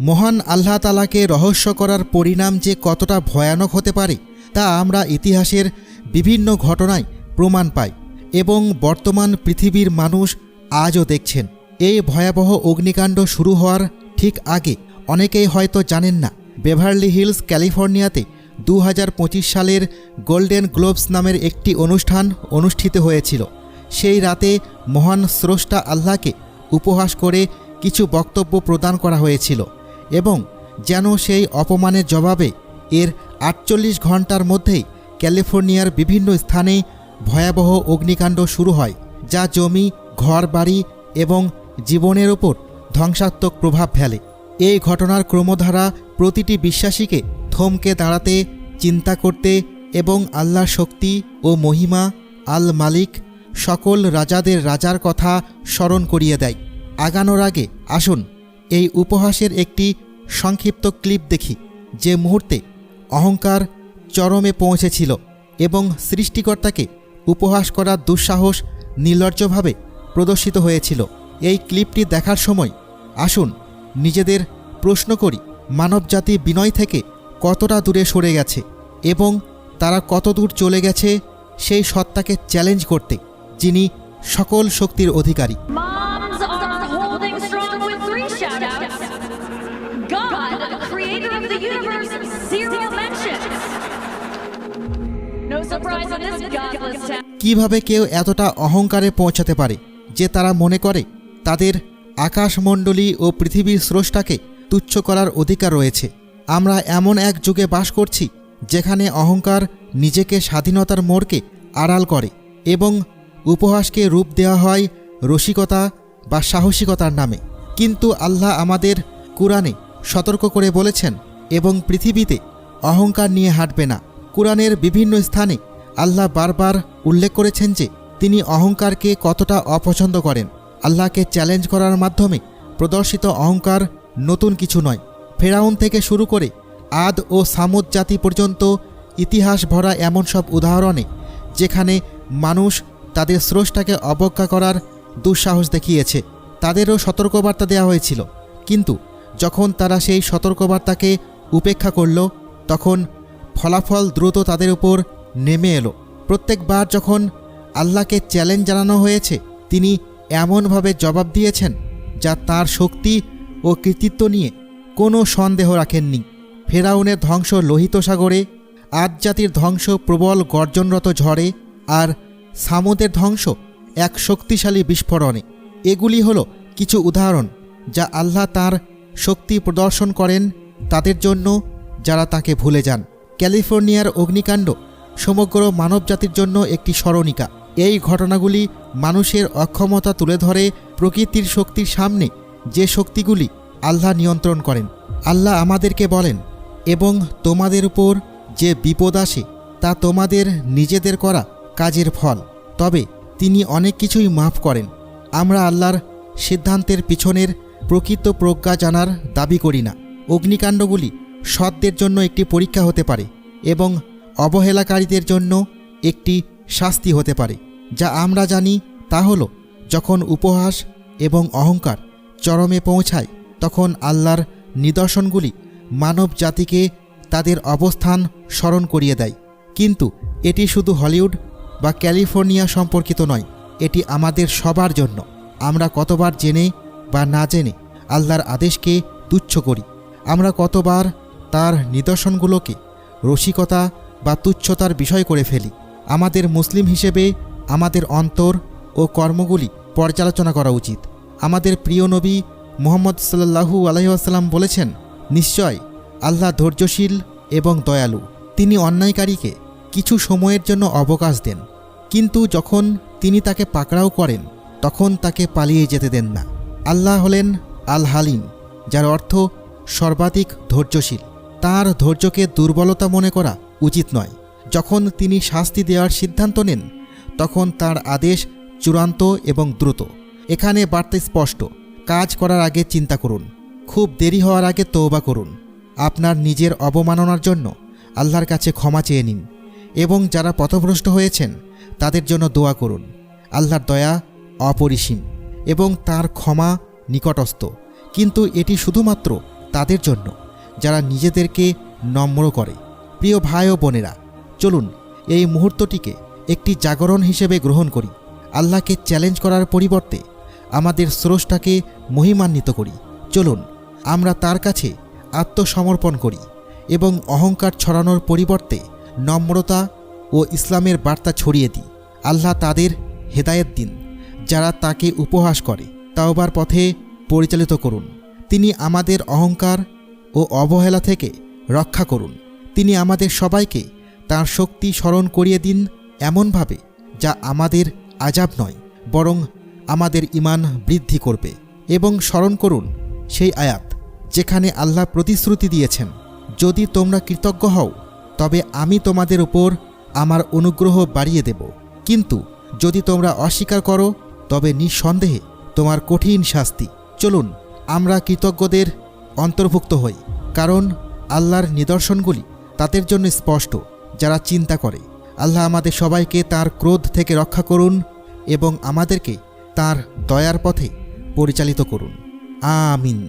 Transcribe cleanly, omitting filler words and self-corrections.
মহান আল্লাহ তাআলাকে রহস্য করার পরিণাম যে কতটা ভয়ানক হতে পারে তা আমরা ইতিহাসের বিভিন্ন ঘটনায় প্রমাণ পাই এবং বর্তমান পৃথিবীর মানুষ আজও দেখছেন। এই ভয়াবহ অগ্নিকাণ্ড শুরু হওয়ার ঠিক আগে অনেকেই হয়তো জানেন না, বেভারলি হিলস ক্যালিফোর্নিয়াতে 2025 সালের গোল্ডেন গ্লোবস নামের একটি অনুষ্ঠান অনুষ্ঠিত হয়েছিল। সেই রাতে মহান স্রষ্টা আল্লাহকে উপহাস করে কিছু বক্তব্য প্রদান করা হয়েছিল এবং যেন সেই অপমানের জবাবে এর 48 ঘন্টার মধ্যেই ক্যালিফোর্নিয়ার বিভিন্ন স্থানে ভয়াবহ অগ্নিকাণ্ড শুরু হয়, যা জমি, ঘরবাড়ি এবং জীবনের ওপর ধ্বংসাত্মক প্রভাব ফেলে। এই ঘটনার ক্রমধারা প্রতিটি বিশ্বাসীকে থমকে দাঁড়াতে, চিন্তা করতে এবং আল্লাহর শক্তি ও মহিমা, আল মালিক, সকল রাজাদের রাজার কথা স্মরণ করিয়ে দেয়। আগানোর আগে আসুন এই উপহাসের একটি সংক্ষিপ্ত ক্লিপ দেখি, যে মুহূর্তে অহংকার চরমে পৌঁছেছিল এবং সৃষ্টিকর্তাকে উপহাস করার দুঃসাহস নির্লজ্জভাবে প্রদর্শিত হয়েছিল। এই ক্লিপটি দেখার সময় আসুন নিজেদের প্রশ্ন করি, মানবজাতি বিনয় থেকে কতটা দূরে সরে গেছে এবং তারা কত দূর চলে গেছে সেই সত্তাকে চ্যালেঞ্জ করতে, যিনি সকল শক্তির অধিকারী। কিভাবে কেউ এতটা অহংকারে পৌঁছাতে পারে যে তারা মনে করে তাদের আকাশমণ্ডলী ও পৃথিবীর স্রষ্টাকে তুচ্ছ করার অধিকার রয়েছে। আমরা এমন এক যুগে বাস করছি যেখানে অহংকার নিজেকে স্বাধীনতার মোড়কে আড়াল করে এবং উপহাসকে রূপ দেওয়া হয় রসিকতা বা সাহসিকতার নামে। কিন্তু আল্লাহ আমাদের কুরআনে সতর্ক করে বলেছেন এবং পৃথিবীতে অহংকার নিয়ে হাঁটবে না। কুরআনের বিভিন্ন স্থানে আল্লাহ বারবার উল্লেখ করেছেন যে তিনি অহংকারকে কতটা অপছন্দ করেন। আল্লাহকে চ্যালেঞ্জ করার মাধ্যমে প্রদর্শিত অহংকার নতুন কিছু নয়। ফেরাউন থেকে শুরু করে আদ ও সামুদ জাতি পর্যন্ত ইতিহাস ভরা এমন সব উদাহরণে যেখানে মানুষ তাদের স্রষ্টাকে অবজ্ঞা করার দুঃসাহস দেখিয়েছে, তাদেরও সতর্কবার্তা দেওয়া হয়েছিল। কিন্তু যখন তারা সেই সতর্কবার্তাকে উপেক্ষা করল, তখন ফলাফল দ্রুত তাদের উপর নেমে এলো। প্রত্যেকবার যখন আল্লাহকে চ্যালেঞ্জ জানানো হয়েছে, তিনি এমনভাবে জবাব দিয়েছেন যা তার শক্তি ও কৃতিত্ব নিয়ে কোনো সন্দেহ রাখেননি। ফেরাউনের ধ্বংস লোহিত সাগরে, আদ জাতির ধ্বংস প্রবল গর্জনরত ঝড়ে, আর সামুদের ধ্বংস এক শক্তিশালী বিস্ফোরণে। এগুলি হলো কিছু উদাহরণ যা আল্লাহ তার শক্তি প্রদর্শন করেন তাদের জন্য যারা তাকে ভুলে যান। ক্যালিফোর্নিয়ার অগ্নিকাণ্ড সমগ্র মানবজাতির জন্য একটি স্মরণিকা। এই ঘটনাগুলি মানুষের অক্ষমতা তুলে ধরে প্রকৃতির শক্তির সামনে, যে শক্তিগুলি আল্লাহ নিয়ন্ত্রণ করেন। আল্লাহ আমাদেরকে বলেন, এবং তোমাদের উপর যে বিপদ আসে তা তোমাদের নিজেদের করা কাজের ফল, তবে তিনি অনেক কিছুই মাফ করেন। আমরা আল্লাহর সিদ্ধান্তের পিছনের প্রকৃত প্রজ্ঞা জানার দাবি করি না। অগ্নিকাণ্ডগুলি সৎদের জন্য একটি পরীক্ষা হতে পারে এবং অবহেলাকারীদের জন্য একটি শাস্তি হতে পারে। যা আমরা জানি তা হলো, যখন উপহাস এবং অহংকার চরমে পৌঁছায়, তখন আল্লাহর নিদর্শনগুলি মানব জাতিকে তাদের অবস্থান স্মরণ করিয়ে দেয়। কিন্তু এটি শুধু হলিউড বা ক্যালিফোর্নিয়া সম্পর্কিত নয়, এটি আমাদের সবার জন্য। আমরা কতবার জেনে বা না জেনে আল্লাহর আদেশকে তুচ্ছ করি। আমরা কতবার তার নিদর্শনগুলোকে রসিকতা বা তুচ্ছতার বিষয় করে ফেলি। আমাদের মুসলিম হিসেবে আমাদের অন্তর ও কর্মগুলি পর্যালোচনা করা উচিত। আমাদের প্রিয় নবী মুহাম্মদ সাল্লাল্লাহু আলাইহি ওয়াসাল্লাম বলেছেন, নিশ্চয় আল্লাহ ধৈর্যশীল এবং দয়ালু। তিনি অন্যায়কারীকে কিছু সময়ের জন্য অবকাশ দেন, কিন্তু যখন তিনি তাকে পাকড়াও করেন তখন তাকে পালিয়ে যেতে দেন না। আল্লাহ হলেন আল হালিম, যার অর্থ সর্বাধিক ধৈর্যশীল। তার ধৈর্যকে দুর্বলতা মনে করা উচিত নয়। যখন তিনি শাস্তি দেওয়ার সিদ্ধান্ত নেন, তখন তার আদেশ চূড়ান্ত এবং দ্রুত। এখানে বার্তা স্পষ্ট, কাজ করার আগে চিন্তা করুন, খুব দেরি হওয়ার আগে তওবা করুন। আপনার নিজের অবমাননার জন্য আল্লাহর কাছে ক্ষমা চেয়ে নিন এবং যারা পথভ্রষ্ট হয়েছেন তাদের জন্য দোয়া করুন। আল্লাহর দয়া অপরিসীম এবং তার ক্ষমা নিকটস্থ। কিন্তু এটি শুধুমাত্র তাদের জন্য যারা নিজেদেরকে নম্র করে। প্রিয় ভাই ও বোনেরা, চলুন এই মুহূর্তটিকে একটি জাগরণ হিসেবে গ্রহণ করি। আল্লাহকে চ্যালেঞ্জ করার পরিবর্তে আমাদের স্রষ্টাকে মহিমান্বিত করি। চলুন আমরা তার কাছে আত্মসমর্পণ করি এবং অহংকার ছড়ানোর পরিবর্তে নম্রতা ও ইসলামের বার্তা ছড়িয়ে দিই। আল্লাহ তাদের হেদায়েত দিন যারা তাকে উপহাস করে। তাওবার পথে পরিচালিত করুন। তিনি আমাদের অহংকার ও অবহেলা থেকে রক্ষা করুন। তিনি আমাদের সবাইকে তার শক্তি স্মরণ করিয়ে দিন এমনভাবে যা আমাদের আযাব নয়, বরং আমাদের ঈমান বৃদ্ধি করবে। এবং স্মরণ করুন সেই আয়াত যেখানে আল্লাহ প্রতিশ্রুতি দিয়েছেন, যদি তোমরা কৃতজ্ঞ হও তবে আমি তোমাদের উপর আমার অনুগ্রহ বাড়িয়ে দেব, কিন্তু যদি তোমরা অস্বীকার করো তবে নিঃসন্দেহে তোমার কঠিন শাস্তি। চলুন আমরা কৃতজ্ঞদের অন্তর্ভুক্ত হই, কারণ আল্লাহর নিদর্শনগুলি তাদের জন্য স্পষ্ট যারা চিন্তা করে। আল্লাহ আমাদের সবাইকে তার ক্রোধ থেকে রক্ষা করুন এবং আমাদেরকে তার দয়ার পথে পরিচালিত করুন। আমিন।